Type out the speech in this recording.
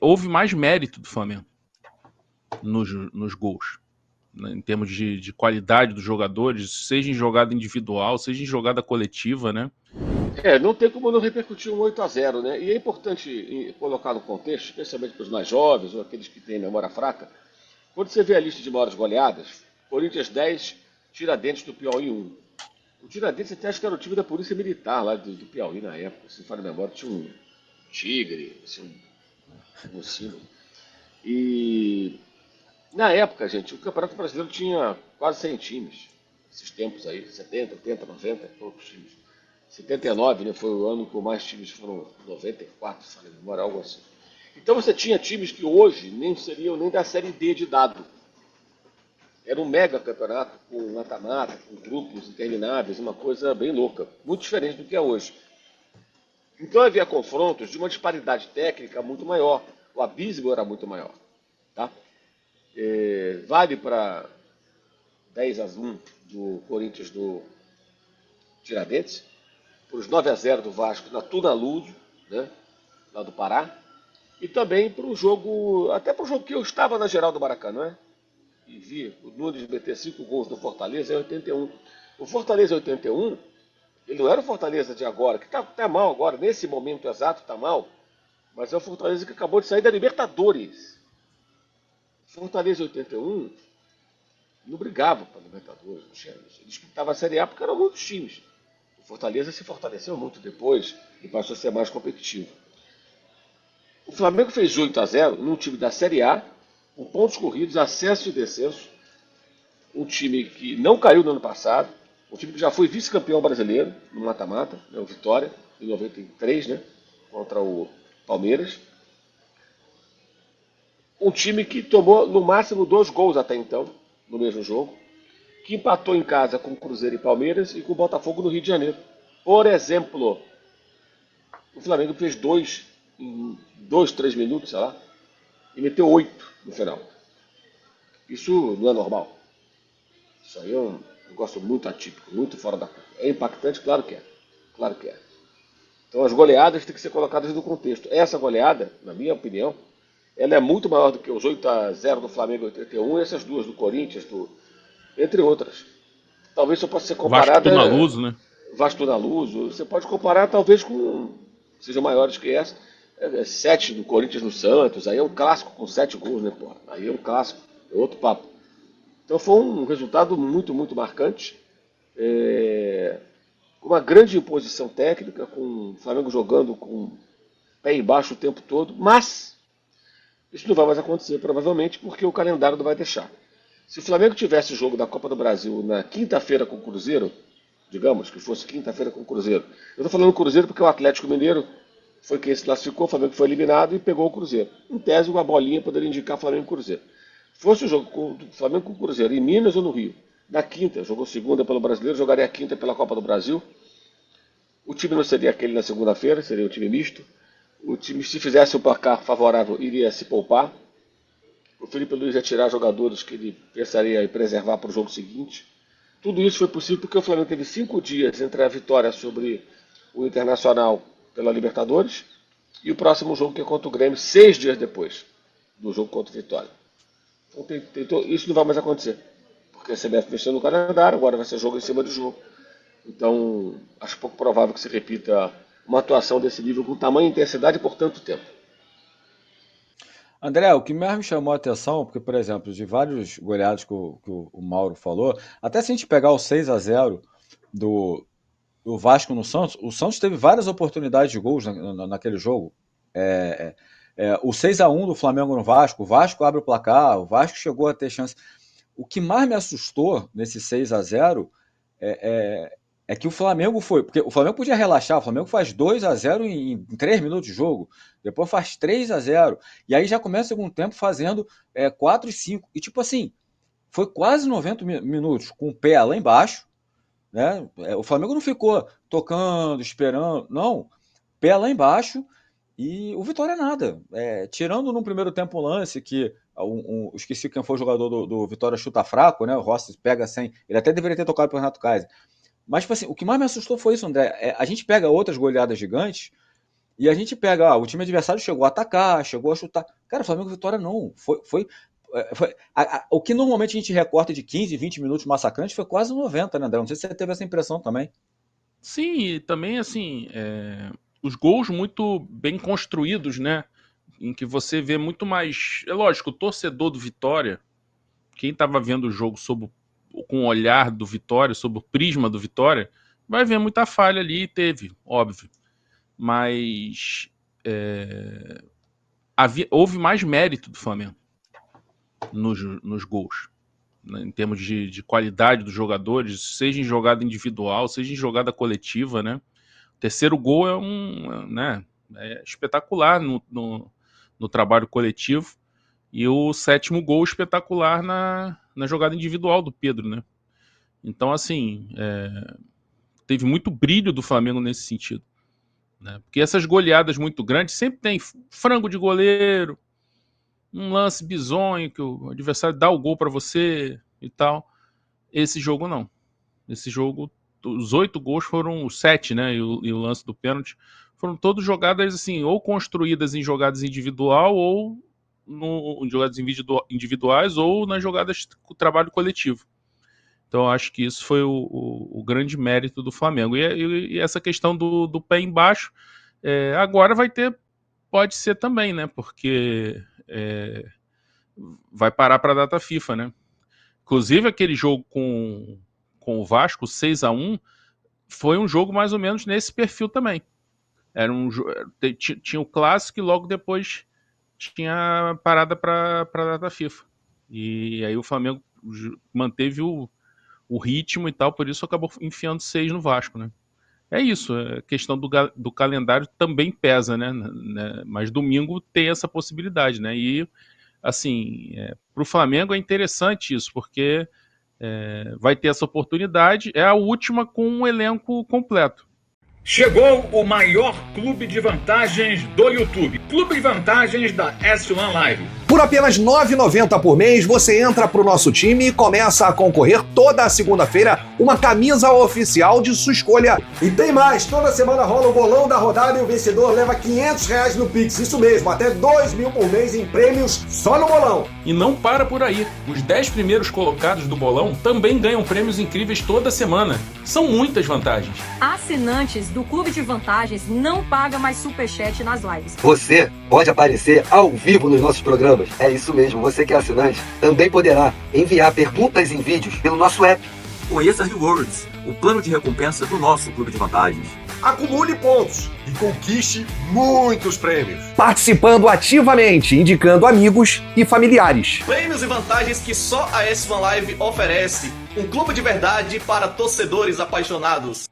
houve mais mérito do Flamengo nos gols, né, em termos de qualidade dos jogadores, seja em jogada individual, seja em jogada coletiva, né? Não tem como não repercutir um 8-0, né? E é importante colocar no contexto, especialmente para os mais jovens ou aqueles que têm memória fraca, quando você vê a lista de maiores goleadas, Corinthians 10, Tiradentes do Piauí 1. O Tiradentes até acho que era o time da Polícia Militar lá do Piauí na época, se não for memória, tinha um tigre, assim, um símbolo. E na época, gente, o Campeonato Brasileiro tinha quase 100 times. Esses tempos aí, 70, 80, 90, poucos times. 79, né, foi o ano com mais times, foram 94, se não me memória, algo assim. Então você tinha times que hoje nem seriam nem da Série D de dado. Era um mega campeonato com mata-mata, com grupos intermináveis, uma coisa bem louca. Muito diferente do que é hoje. Então havia confrontos de uma disparidade técnica muito maior. O abismo era muito maior. Tá? Vale para 10-1 do Corinthians do Tiradentes, para os 9-0 do Vasco na Tunaluso, né, lá do Pará, e também para o jogo, até para o jogo que eu estava na geral do Maracanã, e vi o Nunes meter 5 gols no Fortaleza em 81. O Fortaleza 81, ele não era o Fortaleza de agora, que tá mal agora, nesse momento exato tá mal, mas é o Fortaleza que acabou de sair da Libertadores. Fortaleza 81 não brigava para Libertadores, não tinha isso. Ele disputava a Série A porque eram muitos times. O Fortaleza se fortaleceu muito depois e passou a ser mais competitivo. O Flamengo fez 8-0 num time da Série A, com pontos corridos, acesso e descenso. Um time que não caiu no ano passado, um time que já foi vice-campeão brasileiro no mata-mata, né, o Vitória, em 93, né, contra o Palmeiras. Um time que tomou no máximo 2 gols até então, no mesmo jogo, que empatou em casa com o Cruzeiro e Palmeiras e com o Botafogo no Rio de Janeiro. Por exemplo, o Flamengo fez 2 em 2, 3 minutos, sei lá, e meteu 8 no final. Isso não é normal. Isso aí é um negócio muito atípico, muito fora da curva. É impactante? Claro que é. Claro que é. Então as goleadas têm que ser colocadas no contexto. Essa goleada, na minha opinião, ela é muito maior do que os 8-0 do Flamengo em 81 e essas duas do Corinthians, entre outras. Talvez só possa ser Vasco comparada Tunaluso, né? Vasco da Luz. Você pode comparar talvez com, sejam maiores que essa, 7 do Corinthians no Santos. Aí é um clássico com 7 gols, né, porra? Aí é um clássico, é outro papo. Então foi um resultado muito, muito marcante. Com uma grande imposição técnica, com o Flamengo jogando com o pé embaixo o tempo todo, mas isso não vai mais acontecer, provavelmente, porque o calendário não vai deixar. Se o Flamengo tivesse o jogo da Copa do Brasil na quinta-feira com o Cruzeiro, digamos que fosse quinta-feira com o Cruzeiro. Eu estou falando Cruzeiro porque o Atlético Mineiro foi quem se classificou, o Flamengo foi eliminado e pegou o Cruzeiro. Em tese, uma bolinha poderia indicar Flamengo e Cruzeiro. Fosse o jogo do Flamengo com o Cruzeiro, em Minas ou no Rio, na quinta, jogou segunda pelo Brasileiro, jogaria a quinta pela Copa do Brasil. O time não seria aquele na segunda-feira, seria um time misto. O time, se fizesse um placar favorável, iria se poupar. O Felipe Luiz ia tirar jogadores que ele pensaria em preservar para o jogo seguinte. Tudo isso foi possível porque o Flamengo teve 5 dias entre a vitória sobre o Internacional pela Libertadores e o próximo jogo que é contra o Grêmio, 6 dias depois do jogo contra o Vitória. Então, isso não vai mais acontecer, porque a CBF mexeu no calendário, agora vai ser jogo em cima do jogo. Então, acho pouco provável que se repita uma atuação desse nível com tamanha intensidade por tanto tempo. André, o que mais me chamou a atenção, porque, por exemplo, de vários goleados que o Mauro falou, até se a gente pegar o 6-0 do Vasco no Santos, o Santos teve várias oportunidades de gols naquele jogo. O 6-1 do Flamengo no Vasco, o Vasco abre o placar, o Vasco chegou a ter chance. O que mais me assustou nesse 6-0 é que o Flamengo foi. Porque o Flamengo podia relaxar, o Flamengo faz 2-0 em 3 minutos de jogo, depois faz 3-0, e aí já começa o segundo tempo fazendo 4 e 5. E tipo assim, foi quase 90 minutos com o pé lá embaixo, né? O Flamengo não ficou tocando, esperando, não. Pé lá embaixo e o Vitória nada. Tirando no primeiro tempo um lance que esqueci quem foi o jogador do Vitória, chuta fraco, né? O Rossi pega sem. Ele até deveria ter tocado para o Renato Kaiser. Mas, tipo assim, o que mais me assustou foi isso, André. A gente pega outras goleadas gigantes E a gente pega, o time adversário chegou a atacar, chegou a chutar. Cara, o Flamengo Vitória não. O que normalmente a gente recorta de 15, 20 minutos massacrante foi quase 90, né, André? Não sei se você teve essa impressão também. Sim, e também, assim, os gols muito bem construídos, né? Em que você vê muito mais... É lógico, o torcedor do Vitória, quem estava vendo o jogo com o olhar do Vitória, sob o prisma do Vitória, vai ver muita falha ali, teve, óbvio. Mas houve mais mérito do Flamengo nos gols, né, em termos de qualidade dos jogadores, seja em jogada individual, seja em jogada coletiva, né? O terceiro gol é espetacular no trabalho coletivo, e o sétimo gol espetacular na jogada individual do Pedro, né? Então, assim, teve muito brilho do Flamengo nesse sentido, né? Porque essas goleadas muito grandes sempre tem frango de goleiro, um lance bizonho que o adversário dá o gol para você e tal. Esse jogo não. Esse jogo, os 8 gols foram os 7, né? E o lance do pênalti foram todas jogadas assim, ou construídas em jogadas individual, ou em jogadas individuais, ou nas jogadas com trabalho coletivo. Então, eu acho que isso foi o grande mérito do Flamengo. E essa questão do pé embaixo, agora pode ser também, né? Porque vai parar para a data FIFA, né? Inclusive, aquele jogo com o Vasco, 6-1, foi um jogo mais ou menos nesse perfil também. Tinha o clássico e logo depois tinha parada para a data FIFA. E aí o Flamengo manteve o ritmo e tal, por isso acabou enfiando 6 no Vasco, né? É isso, a questão do calendário também pesa, né? Mas domingo tem essa possibilidade, né? E, assim, para o Flamengo é interessante isso, porque vai ter essa oportunidade, é a última com um elenco completo. Chegou o maior clube de vantagens do YouTube. Clube de vantagens da S1 Live. Por apenas R$ 9,90 por mês, você entra pro nosso time e começa a concorrer toda a segunda-feira uma camisa oficial de sua escolha. E tem mais, toda semana rola o bolão da rodada e o vencedor leva R$500 no Pix. Isso mesmo, até 2 mil por mês em prêmios só no bolão. E não para por aí. Os 10 primeiros colocados do bolão também ganham prêmios incríveis toda semana. São muitas vantagens. Assinantes do Clube de Vantagens não paga mais superchat nas lives. Você pode aparecer ao vivo nos nossos programas. É isso mesmo, você que é assinante também poderá enviar perguntas em vídeos pelo nosso app. Conheça Rewards, o plano de recompensa do nosso Clube de Vantagens. Acumule pontos e conquiste muitos prêmios. Participando ativamente, indicando amigos e familiares. Prêmios e vantagens que só a S1 Live oferece. Um clube de verdade para torcedores apaixonados.